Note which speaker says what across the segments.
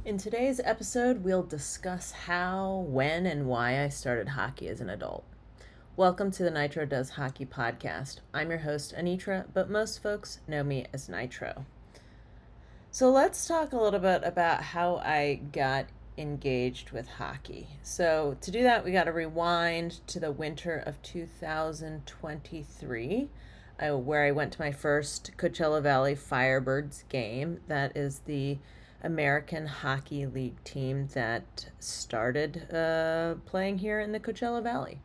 Speaker 1: In today's episode, we'll discuss how, when, and why I started hockey as an adult. Welcome to the NITRO Does Hockey podcast. I'm your host, Anitra, but most folks know me as NITRO. So let's talk a little bit about how I got engaged with hockey. So to do that, we got to rewind to the winter of 2023, where I went to my first Coachella Valley Firebirds game. That is the American Hockey League team that started playing here in the Coachella Valley.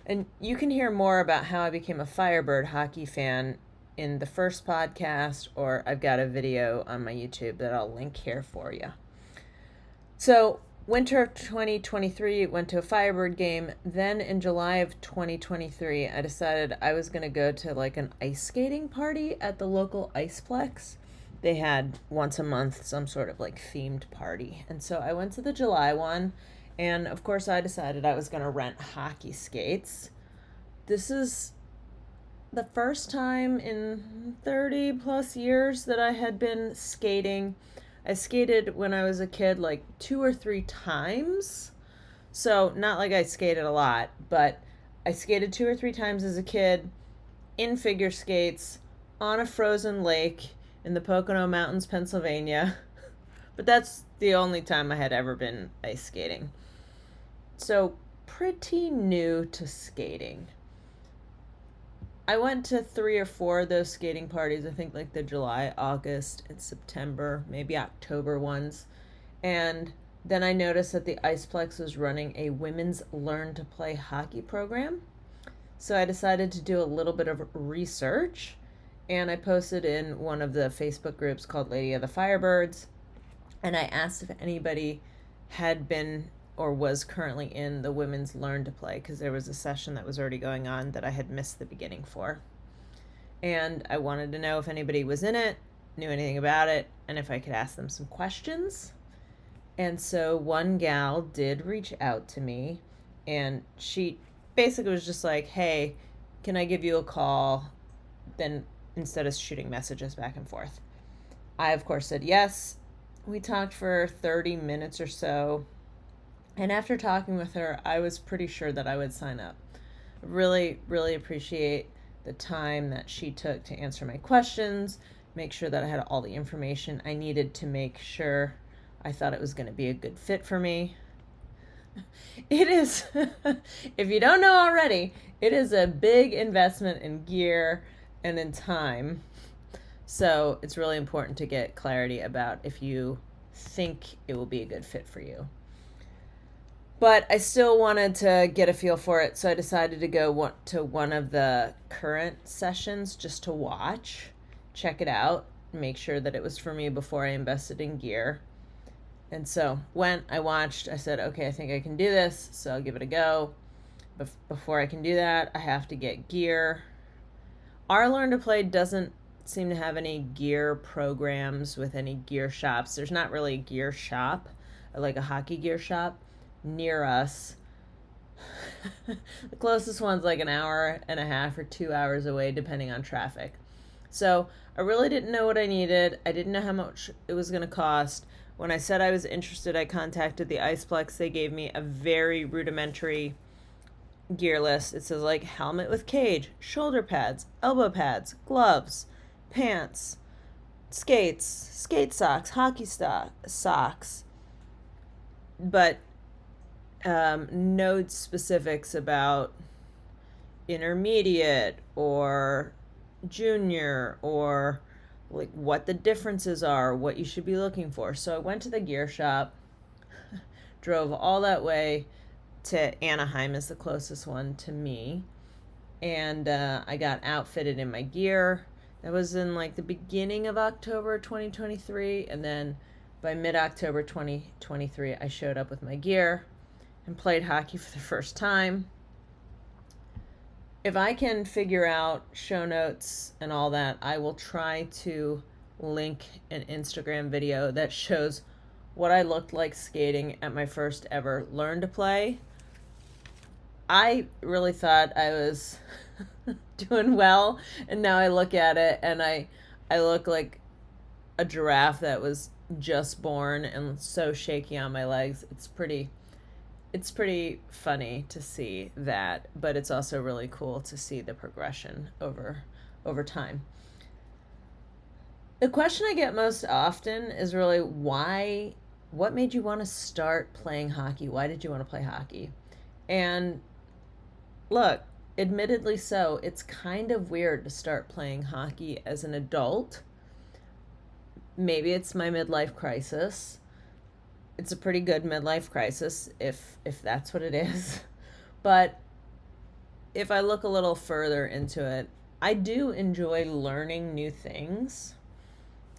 Speaker 1: And you can hear more about how I became a Firebird hockey fan in the first podcast, or I've got a video on my YouTube that I'll link here for you. So, winter of 2023, went to a Firebird game. Then in July of 2023, I decided I was going to go to like an ice skating party at the local Iceplex. They had once a month some sort of like themed party. And so I went to the July one, and of course I decided I was going to rent hockey skates. This is the first time in 30 plus years that I had been skating. I skated when I was a kid like 2 or 3 times. So not like I skated a lot, but I skated 2 or 3 times as a kid in figure skates on a frozen lake in the Pocono Mountains, Pennsylvania. But that's the only time I had ever been ice skating. So pretty new to skating. I went to 3 or 4 of those skating parties, I think like the July, August, and September, maybe October ones. And then I noticed that the Iceplex was running a women's learn to play hockey program. So I decided to do a little bit of research, and I posted in one of the Facebook groups called Lady of the Firebirds, and I asked if anybody had been or was currently in the women's learn to play, because there was a session that was already going on that I had missed the beginning for. And I wanted to know if anybody was in it, knew anything about it, and if I could ask them some questions. And so one gal did reach out to me, and she basically was just like, hey, can I give you a call? Then instead of shooting messages back and forth. I, of course, said yes. We talked for 30 minutes or so. And after talking with her, I was pretty sure that I would sign up. Really, really appreciate the time that she took to answer my questions, make sure that I had all the information I needed to make sure I thought it was going to be a good fit for me. It is, if you don't know already, it is a big investment in gear and in time. So it's really important to get clarity about if you think it will be a good fit for you. But I still wanted to get a feel for it, so I decided to go to one of the current sessions just to watch, check it out, make sure that it was for me before I invested in gear. And so I watched, I said, okay, I think I can do this, so I'll give it a go. But before I can do that, I have to get gear. Our Learn to Play doesn't seem to have any gear programs with any gear shops. There's not really a gear shop, like a hockey gear shop, near us. The closest one's like an hour and a half or 2 hours away, depending on traffic. So I really didn't know what I needed. I didn't know how much it was going to cost. When I said I was interested, I contacted the Iceplex. They gave me a very rudimentary gear list. It says like helmet with cage, shoulder pads, elbow pads, gloves, pants, skates, skate socks, hockey socks, but no specifics about intermediate or junior or like what the differences are, what you should be looking for. So I went to the gear shop, drove all that way to Anaheim, is the closest one to me, and I got outfitted in my gear. That was in like the beginning of October 2023, and then by mid-October 2023 I showed up with my gear and played hockey for the first time. If I can figure out show notes and all that, I will try to link an Instagram video that shows what I looked like skating at my first ever Learn to Play. I really thought I was doing well, and now I look at it and I look like a giraffe that was just born and so shaky on my legs. It's pretty funny to see that, but it's also really cool to see the progression over time. The question I get most often is really what made you want to start playing hockey? Why did you want to play hockey? And look, admittedly so, it's kind of weird to start playing hockey as an adult. Maybe it's my midlife crisis. It's a pretty good midlife crisis if that's what it is. But if I look a little further into it, I do enjoy learning new things.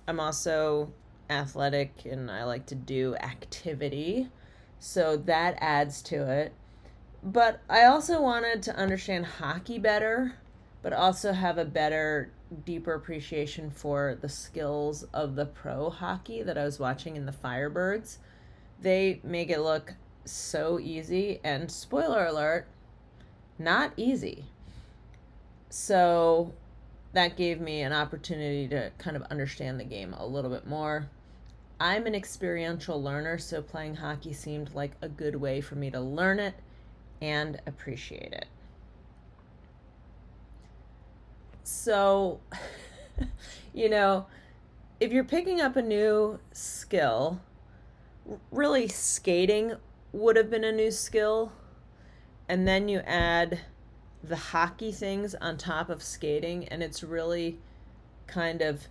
Speaker 1: I'm also athletic and I like to do activity, so that adds to it. But I also wanted to understand hockey better, but also have a better, deeper appreciation for the skills of the pro hockey that I was watching in the Firebirds. They make it look so easy, and spoiler alert, not easy. So that gave me an opportunity to kind of understand the game a little bit more. I'm an experiential learner, so playing hockey seemed like a good way for me to learn it and appreciate it. So, you know, if you're picking up a new skill, really skating would have been a new skill, and then you add the hockey things on top of skating, and it's really kind of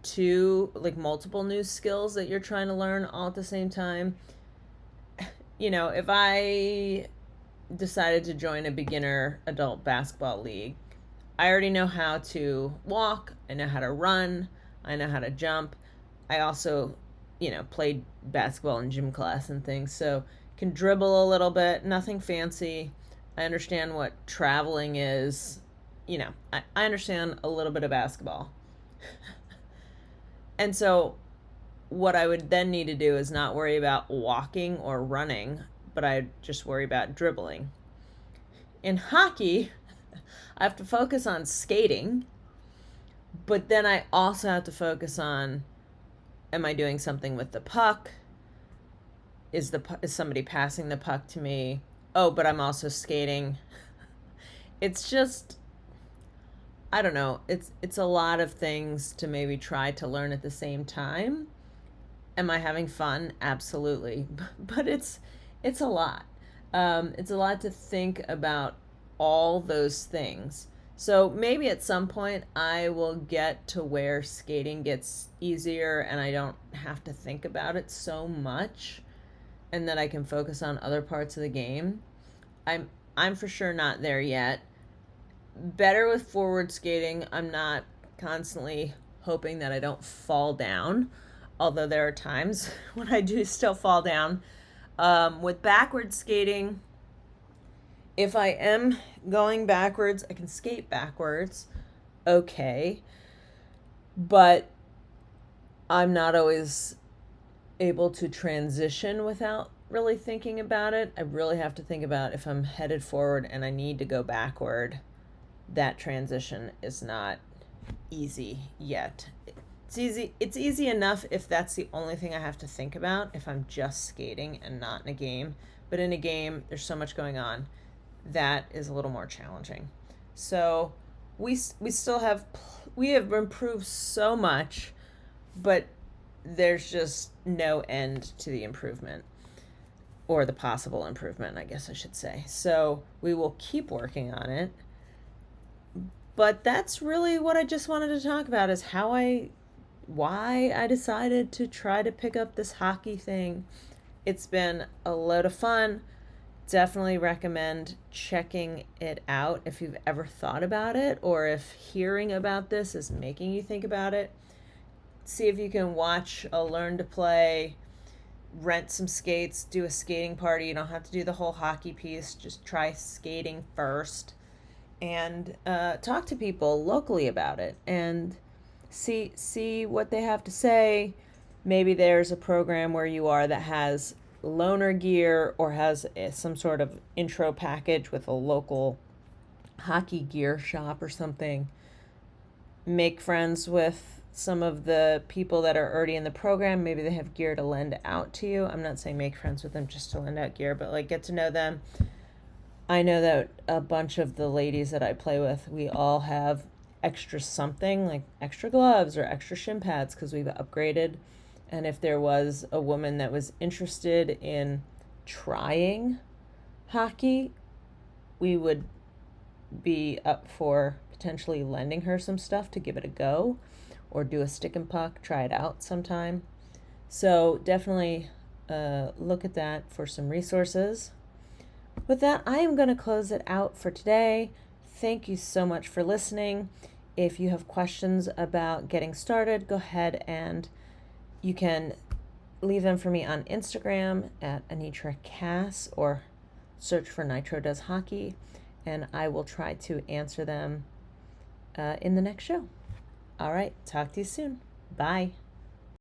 Speaker 1: two, like, multiple new skills that you're trying to learn all at the same time. If I decided to join a beginner adult basketball league, I already know how to walk, I know how to run, I know how to jump. I also, played basketball in gym class and things, so can dribble a little bit, nothing fancy. I understand what traveling is. I understand a little bit of basketball. And so what I would then need to do is not worry about walking or running, but I'd just worry about dribbling. In hockey, I have to focus on skating, but then I also have to focus on, am I doing something with the puck? Is somebody passing the puck to me? Oh, but I'm also skating. It's just, I don't know. It's a lot of things to maybe try to learn at the same time. Am I having fun? Absolutely. But it's a lot. It's a lot to think about all those things. So maybe at some point I will get to where skating gets easier and I don't have to think about it so much, and that I can focus on other parts of the game. I'm for sure not there yet. Better with forward skating. I'm not constantly hoping that I don't fall down, although there are times when I do still fall down. With backward skating, if I am going backwards, I can skate backwards. Okay. But I'm not always able to transition without really thinking about it. I really have to think about if I'm headed forward and I need to go backward. That transition is not easy yet. It's easy enough if that's the only thing I have to think about, if I'm just skating and not in a game. But in a game, there's so much going on. That is a little more challenging. So we have improved so much, but there's just no end to the improvement, or the possible improvement, I guess I should say. So we will keep working on it. But that's really what I just wanted to talk about, is why I decided to try to pick up this hockey thing. It's been a load of fun. Definitely recommend checking it out if you've ever thought about it, or if hearing about this is making you think about it. See if you can watch a learn to play, rent some skates, do a skating party. You don't have to do the whole hockey piece. Just try skating first, and talk to people locally about it and see what they have to say. Maybe there's a program where you are that has loaner gear, or has some sort of intro package with a local hockey gear shop or something. Make friends with some of the people that are already in the program. Maybe they have gear to lend out to you. I'm not saying make friends with them just to lend out gear, but like get to know them. I know that a bunch of the ladies that I play with, we all have extra something, like extra gloves or extra shin pads, because we've upgraded. And if there was a woman that was interested in trying hockey, we would be up for potentially lending her some stuff to give it a go, or do a stick and puck, try it out sometime. So definitely look at that for some resources. With that, I am going to close it out for today. Thank you so much for listening. If you have questions about getting started, go ahead and you can leave them for me on Instagram at Anitra Cass, or search for Nitro Does Hockey, and I will try to answer them in the next show. All right, talk to you soon. Bye.